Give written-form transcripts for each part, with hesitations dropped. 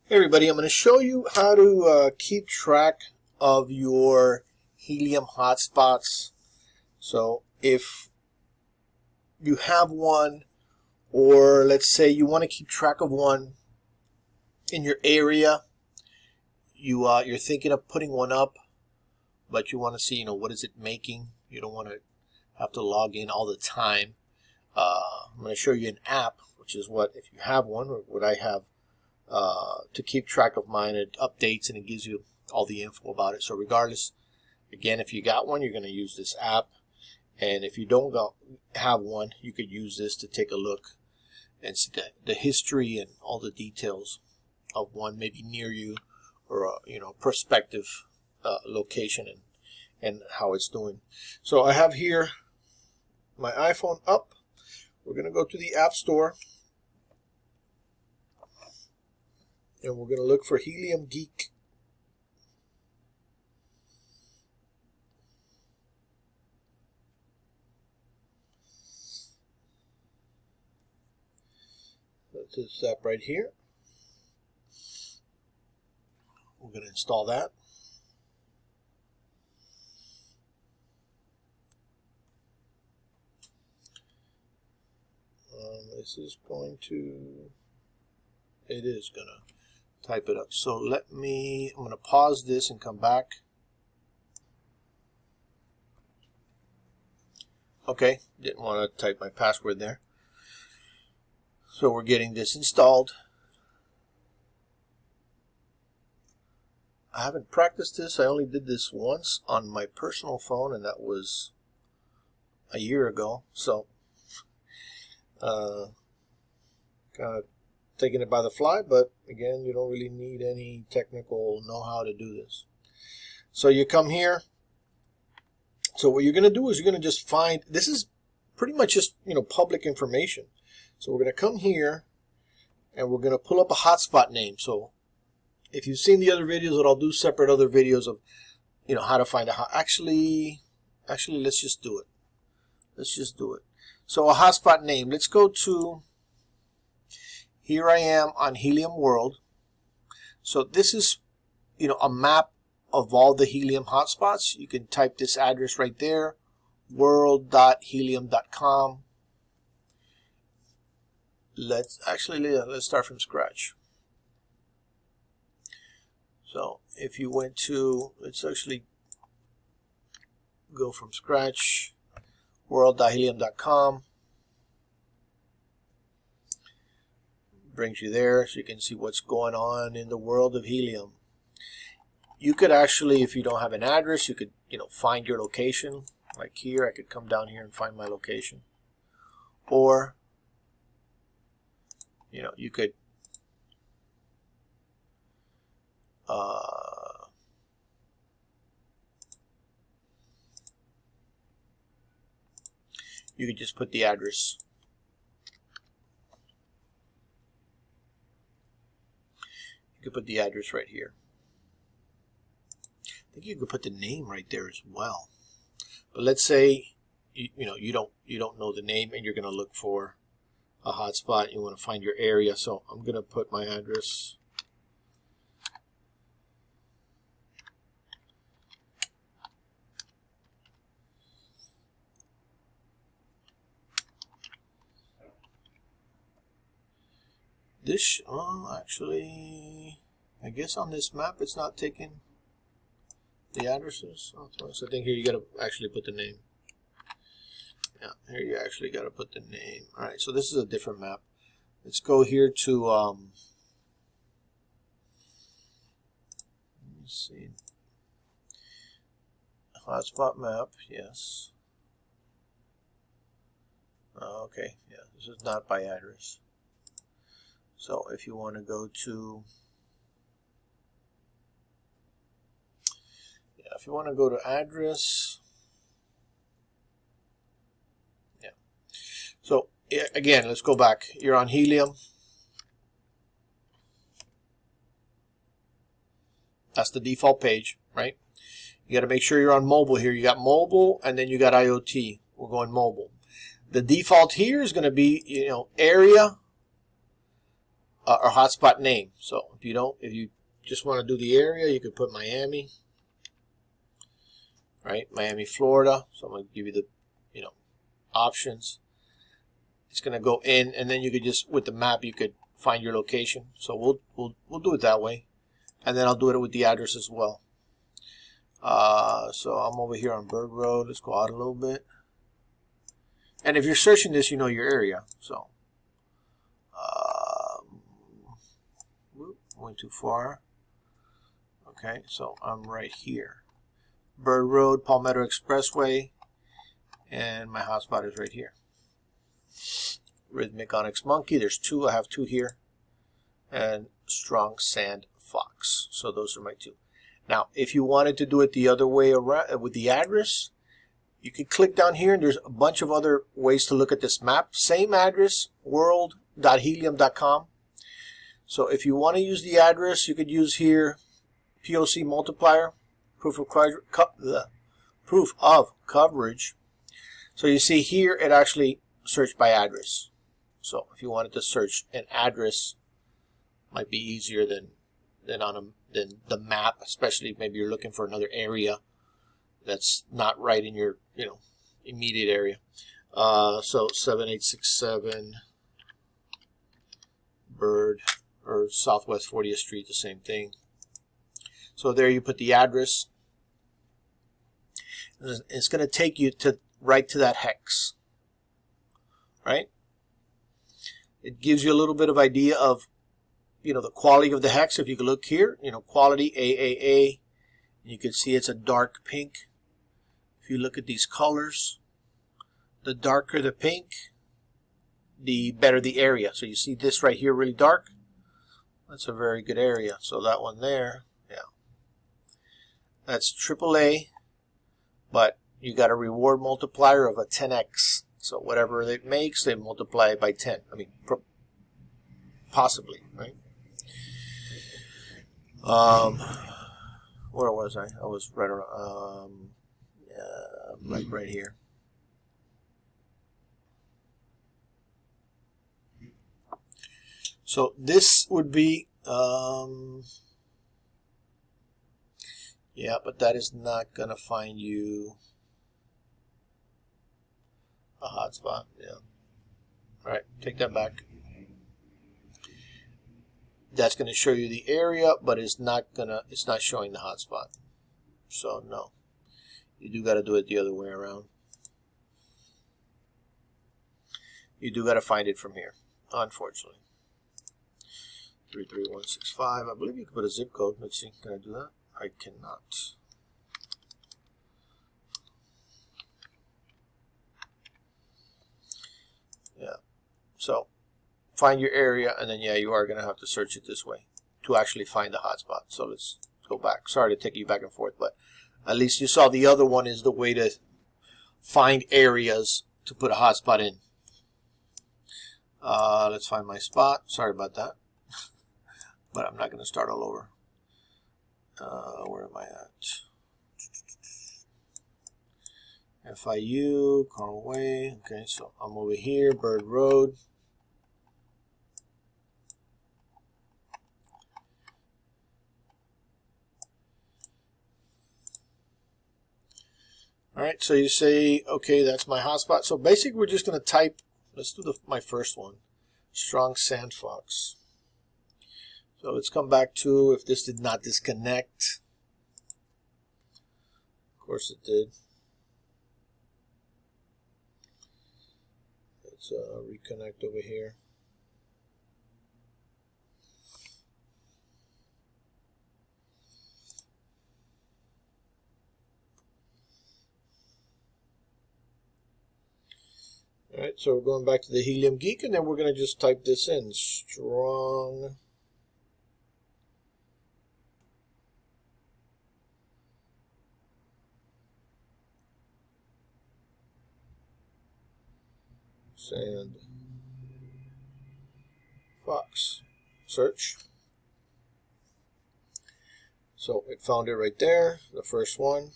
Hey everybody, I'm going to show you how to keep track of your Helium hotspots. So if you have one, or let's say you want to keep track of one in your area, you're thinking of putting one up, but you want to see, what is it making? You don't want to have to log in all the time. I'm going to show you an app, which is what, if you have one, or what I have, to keep track of mine. It updates and it gives you all the info about it. So regardless, again, if you got one, you're going to use this app, and if you don't have one, you could use this to take a look and see the history and all the details of one maybe near you, or a prospective location, and how it's doing. So I have here my iPhone up. We're going to go to the App Store, and we're going to look for Helium Geek. That's this app right here. We're going to install that. This is going to, it is going to type it up. So I'm going to pause this and come back. Okay, didn't want to type my password there. So we're getting this installed. I haven't practiced this. I only did this once on my personal phone, and that was a year ago. So kind of taking it by the fly, but again, you don't really need any technical know-how to do this. So you come here. So what you're going to do is you're going to just find, this is pretty much just public information. So we're going to come here and we're going to pull up a hotspot name. So if you've seen the other videos, that I'll do separate other videos of how to find a actually let's just do it. Let's just do it. So a hotspot name. Let's go to, here I am on Helium World. So this is a map of all the Helium hotspots. You can type this address right there, world.helium.com. Let's start from scratch. So if you went to, let's actually go from scratch, world.helium.com. Brings you there, so you can see what's going on in the world of helium. You could actually, if you don't have an address, you could find your location. Like here, I could come down here and find my location. Or you could just put the address. You could put the address right here. I think you could put the name right there as well. But let's say you don't know the name and you're going to look for a hotspot. You want to find your area. So I'm going to put my address. This, actually, I guess on this map it's not taking the addresses. So I think here you got to actually put the name. Yeah, here you actually got to put the name. All right, so this is a different map. Let's go here to, let me see, hotspot map, yes. Okay, yeah, this is not by address. So if you want to go to, if you want to go to address, yeah. So again, let's go back. You're on Helium. That's the default page, right? You got to make sure you're on mobile here. You got mobile, and then you got IoT. We're going mobile. The default here is going to be, area, or hotspot name. So if you just want to do the area, you could put Miami, right? Miami, Florida. So I'm going to give you the, options. It's going to go in, and then you could just, with the map, you could find your location. So we'll do it that way, and then I'll do it with the address as well. So I'm over here on Bird Road. Let's go out a little bit. And if you're searching this, you know your area. So went too far. Okay, so I'm right here. Bird Road, Palmetto Expressway, and my hotspot is right here. Rhythmic Onyx Monkey, there's two. I have two here. And Strong Sand Fox. So those are my two. Now, if you wanted to do it the other way around with the address, you can click down here, and there's a bunch of other ways to look at this map. Same address, world.helium.com. So if you want to use the address, you could use here POC multiplier, proof of coverage. So you see here it actually searched by address. So if you wanted to search an address, might be easier than the map, especially maybe you're looking for another area that's not right in your immediate area. So 7867 Bird, or Southwest 40th Street, the same thing. So there you put the address. It's going to take you right to that hex, right? It gives you a little bit of idea of the quality of the hex. If you can look here, quality AAA, you can see it's a dark pink. If you look at these colors, the darker the pink, the better the area. So you see this right here really dark. That's a very good area. So that one there, yeah, that's AAA, but you got a reward multiplier of a 10x. So whatever it makes, they multiply it by 10. I mean, possibly, right? Where was I? I was right around, like right here. So this would be, yeah, but that is not going to find you a hotspot. Yeah. All right, take that back. That's going to show you the area, but it's not showing the hotspot. So no, you do got to do it the other way around. You do got to find it from here, unfortunately. 33165. I believe you can put a zip code. Let's see. Can I do that? I cannot. Yeah. So find your area, and then yeah, you are going to have to search it this way to actually find the hotspot. So let's go back. Sorry to take you back and forth, but at least you saw the other one is the way to find areas to put a hotspot in. Let's find my spot. Sorry about that. But I'm not going to start all over. Where am I at? FIU, Carl Way. Okay, so I'm over here, Bird Road. All right, so you say, okay, that's my hotspot. So basically, we're just going to type. Let's do my first one, Strong Sand Fox. So let's come back to if this did not disconnect. Of course it did. Let's reconnect over here. All right, so we're going back to the Helium Geek, and then we're going to just type this in, Strong Sand Fox. Search. So it found it right there, the first one.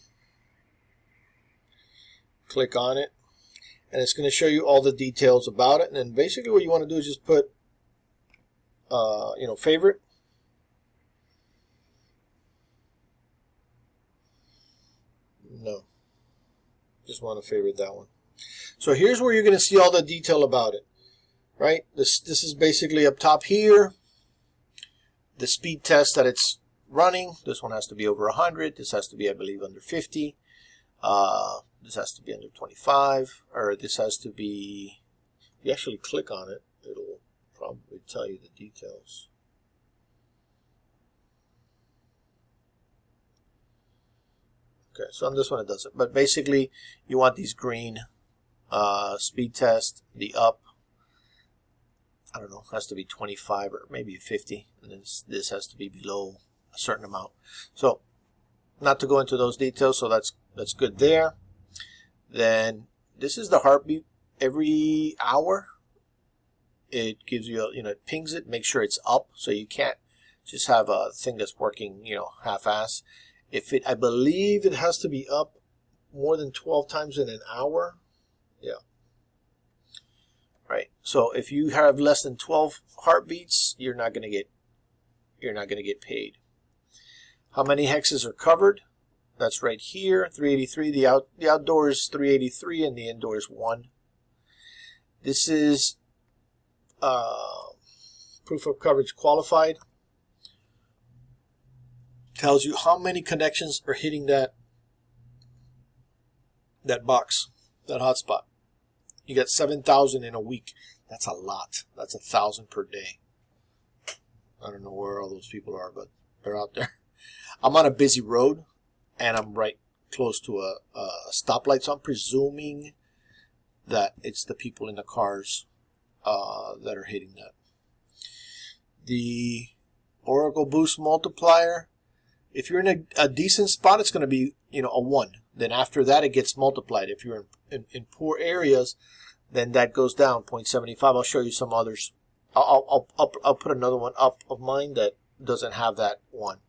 Click on it, and it's going to show you all the details about it. And then basically what you want to do is just put favorite. No, just want to favorite that one. So here's where you're going to see all the detail about it, right? This is basically up top here. The speed test that it's running. This one has to be over 100. This has to be, I believe, under 50. This has to be under 25, or this has to be, if you actually click on it, it'll probably tell you the details. Okay, so on this one it doesn't. But basically, you want these green speed test, the up, I don't know, has to be 25 or maybe 50, and then this has to be below a certain amount. So, not to go into those details, so that's good there. Then this is the heartbeat every hour. It gives you, it pings it, make sure it's up, so you can't just have a thing that's working, half-ass. I believe it has to be up more than 12 times in an hour. Yeah. Right. So if you have less than 12 heartbeats, you're not going to get paid. How many hexes are covered? That's right here, 383. The outdoor is 383 and the indoor is 1. This is proof of coverage qualified. Tells you how many connections are hitting that box, that hotspot. You got 7,000 in a week. That's a lot. That's 1,000 per day. I don't know where all those people are, but they're out there. I'm on a busy road, and I'm right close to a stoplight, so I'm presuming that it's the people in the cars that are hitting that. The Oracle Boost multiplier, if you're in a decent spot, it's going to be a 1. Then after that, it gets multiplied. If you're in poor areas, then that goes down 0.75. I'll show you some others. I'll put another one up of mine that doesn't have that 1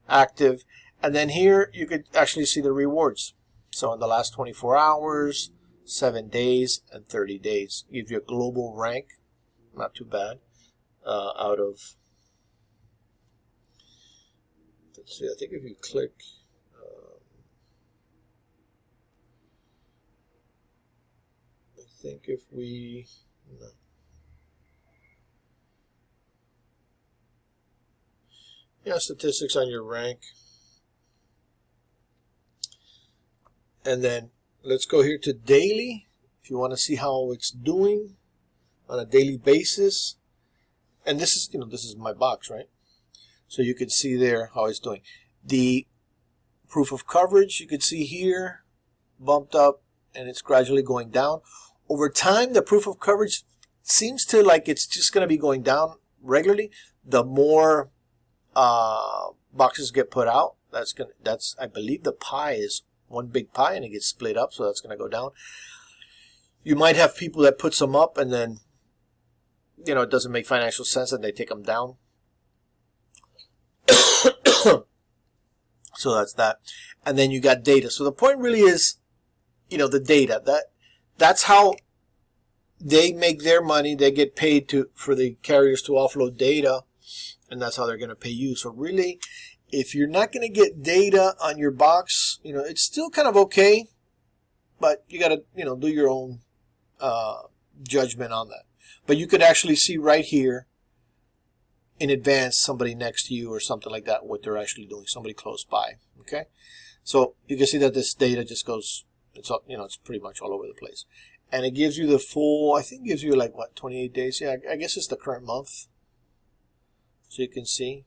active. And then here you could actually see the rewards. So in the last 24 hours, 7 days, and 30 days. Gives you a global rank. Not too bad. Out of, let's see, I think if you click, no. Yeah, statistics on your rank. And then let's go here to daily. If you want to see how it's doing on a daily basis. And this is my box, right? So you could see there how it's doing. The proof of coverage, you could see here, bumped up, and it's gradually going down. Over time, the proof of coverage seems to like it's just going to be going down regularly. The more boxes get put out, that's I believe the pie is one big pie, and it gets split up, so that's going to go down. You might have people that put some up, and then it doesn't make financial sense, and they take them down. So that's that. And then you got data. So the point really is, the data. That's how they make their money. They get paid for the carriers to offload data, and that's how they're going to pay you. So really, if you're not going to get data on your box, it's still kind of okay, but you got to, do your own judgment on that. But you could actually see right here in advance somebody next to you or something like that, what they're actually doing, somebody close by. Okay, so you can see that this data just goes, it's pretty much all over the place. And it gives you the full, I think it gives you like, what, 28 days? Yeah, I guess it's the current month. So you can see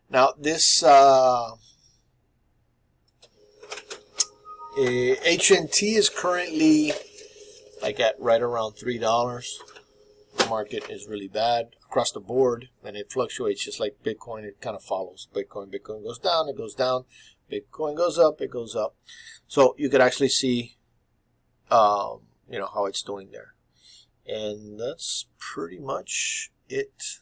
now this HNT is currently like at right around $3. The market is really bad across the board, and it fluctuates just like Bitcoin. It kind of follows Bitcoin. Bitcoin goes down, it goes down. Bitcoin goes up, it goes up. So you could actually see, how it's doing there. And that's pretty much it.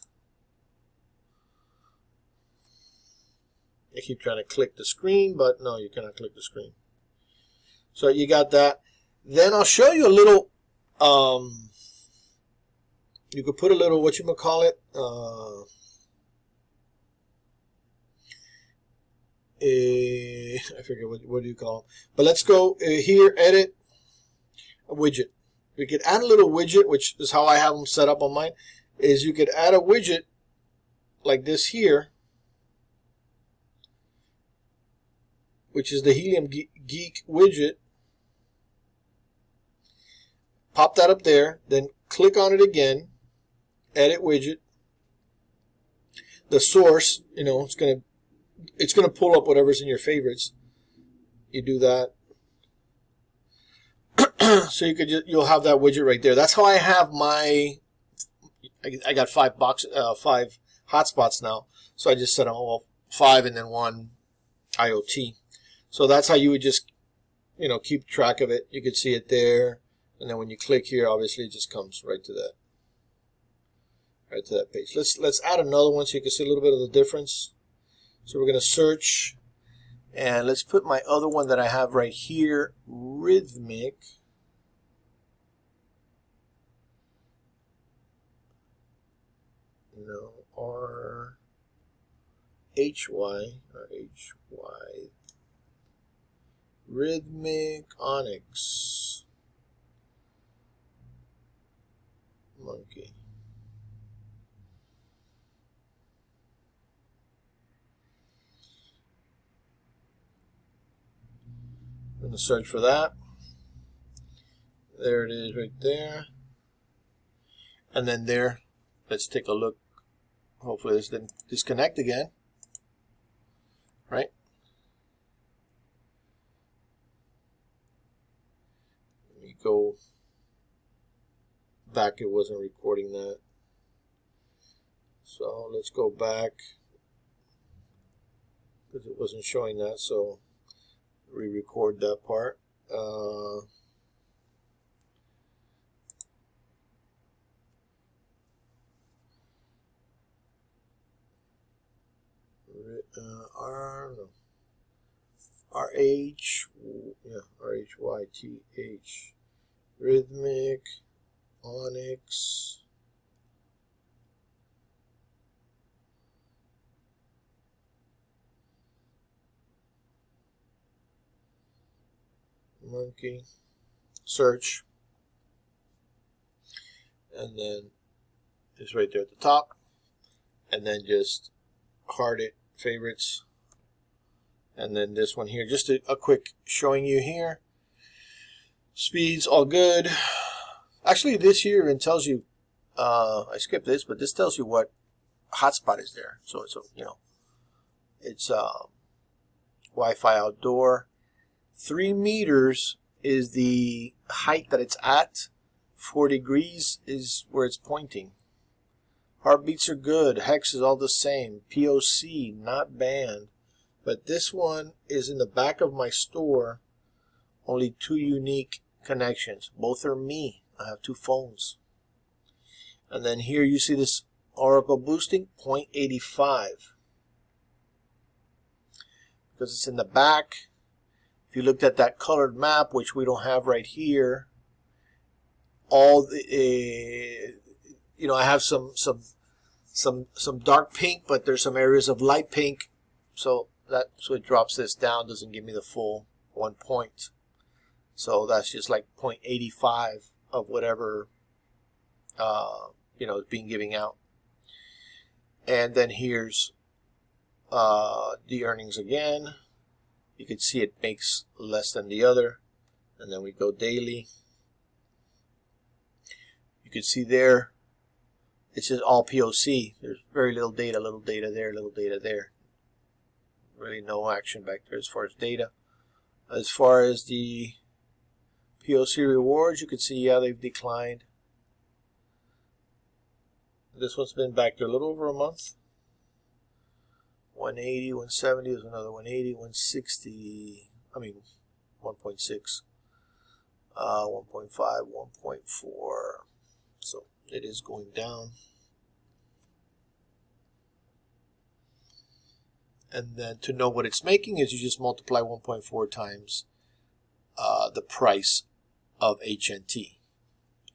I keep trying to click the screen, but no, you cannot click the screen. So you got that. Then I'll show you a little, you could put a little, whatchamacallit, I forget what do you call them. But let's go here, edit a widget. We could add a little widget, which is how I have them set up on mine, is you could add a widget like this here, which is the Helium Geek widget. Pop that up there, then click on it again, edit widget. The source, it's gonna pull up whatever's in your favorites. You do that. So you'll have that widget right there. That's how I have my. I got 5 hotspots now. So I just set them all 5 and then 1 IoT. So that's how you would just keep track of it. You could see it there, and then when you click here, obviously it just comes right to that page. Let's add another one so you can see a little bit of the difference. So we're going to search, and let's put my other one that I have right here, Rhythmic. No, RHY, Rhythmic Onyx Monkey. I'm going to search for that. There it is right there. And then there, let's take a look. Hopefully this didn't disconnect again. Right? Let me go back. It wasn't recording that. So let's go back because it wasn't showing that. So re-record that part. RHYTH, Rhythmic Onyx Monkey. Search, and then it's right there at the top, and then just heart it, favorites, and then this one here, just a quick showing you here. Speeds all good. Actually, this here and tells you, I skipped this, but this tells you what hotspot is there. So it's it's Wi-Fi outdoor. 3 meters is the height that it's at. 4 degrees is where it's pointing. Heartbeats are good. Hex is all the same. POC, not banned. But this one is in the back of my store. Only 2 unique connections. Both are me. I have 2 phones. And then here you see this Oracle boosting, 0.85. Because it's in the back. If you looked at that colored map, which we don't have right here, all the, I have some dark pink, but there's some areas of light pink. So it drops this down, doesn't give me the full 1 point. So that's just like 0.85 of whatever is being giving out. And then here's the earnings again. You can see it makes less than the other. And then we go daily. You can see there, it's just all POC. There's very little data there, little data there. Really no action back there as far as data. As far as the POC rewards, you can see, yeah, they've declined. This one's been back there a little over a month. 180, 170, there's another 180, 160, 1.6, 1.5, 1.4. So it is going down. And then to know what it's making is you just multiply 1.4 times the price of HNT.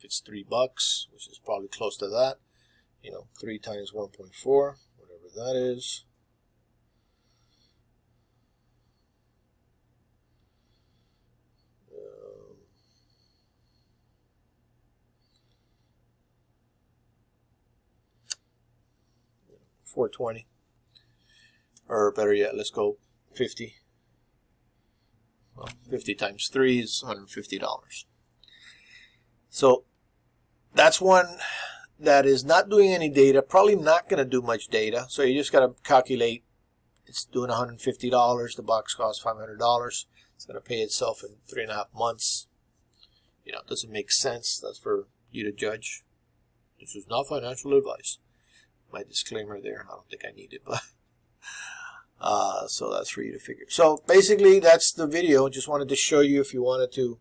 if it's $3, which is probably close to that, 3 times 1.4, whatever that is. $420, or better yet, let's go 50. Well, 50 times 3 is $150. So that's one that is not doing any data, probably not going to do much data. So you just got to calculate, it's doing $150, the box costs $500. It's going to pay itself in 3.5 months. It doesn't make sense. That's for you to judge. This is not financial advice. My disclaimer there, I don't think I need it, but so that's for you to figure. So basically that's the video. Just wanted to show you, if you wanted to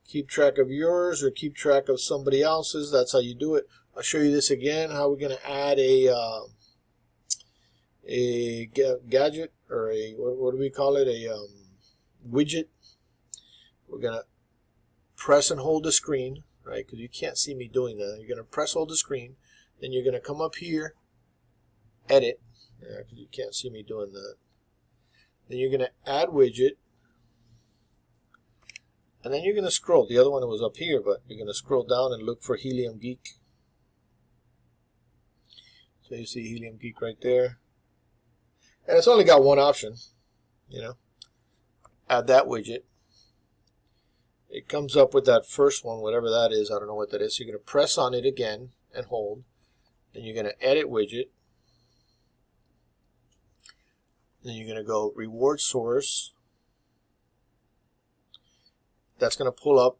keep track of yours or keep track of somebody else's, that's how you do it. I'll show you this again, how we're going to add a gadget, or a, what do we call it, a widget. We're going to press and hold the screen, right, because you can't see me doing that. You're going to press, hold the screen, then you're going to come up here, edit, because you can't see me doing that. Then you're going to add widget, and then you're going to scroll. The other one was up here, but you're going to scroll down and look for Helium Geek. So you see Helium Geek right there. And it's only got one option, add that widget. It comes up with that first one, whatever that is. I don't know what that is. You're going to press on it again and hold. Then you're going to edit widget. Then you're going to go reward source. That's going to pull up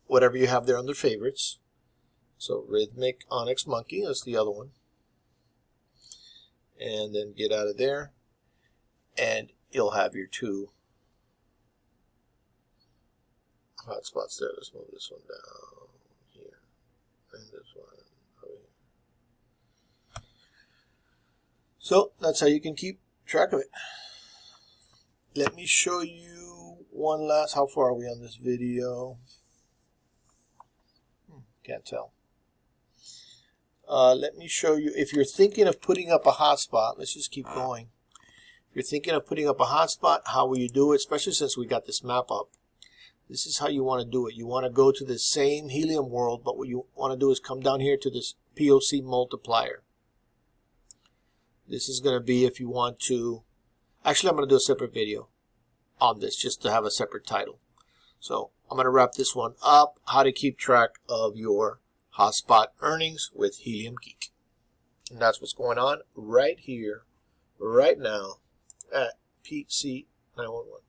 whatever you have there under favorites. So Rhythmic Onyx Monkey, that's the other one. And then get out of there. And you'll have your 2 hotspots there. Let's move this one down here. And this one over here. So that's how you can keep track of it. Let me show you one last. How far are we on this video? Can't tell. Let me show you, if you're thinking of putting up a hotspot, let's just keep going. If you're thinking of putting up a hotspot, how will you do it? Especially since we got this map up. This is how you want to do it. You want to go to the same Helium world, but what you want to do is come down here to this POC multiplier. This is going to be if you want to, actually I'm going to do a separate video on this just to have a separate title. So I'm going to wrap this one up, how to keep track of your hotspot earnings with Helium Geek. And that's what's going on right here, right now at PC 911.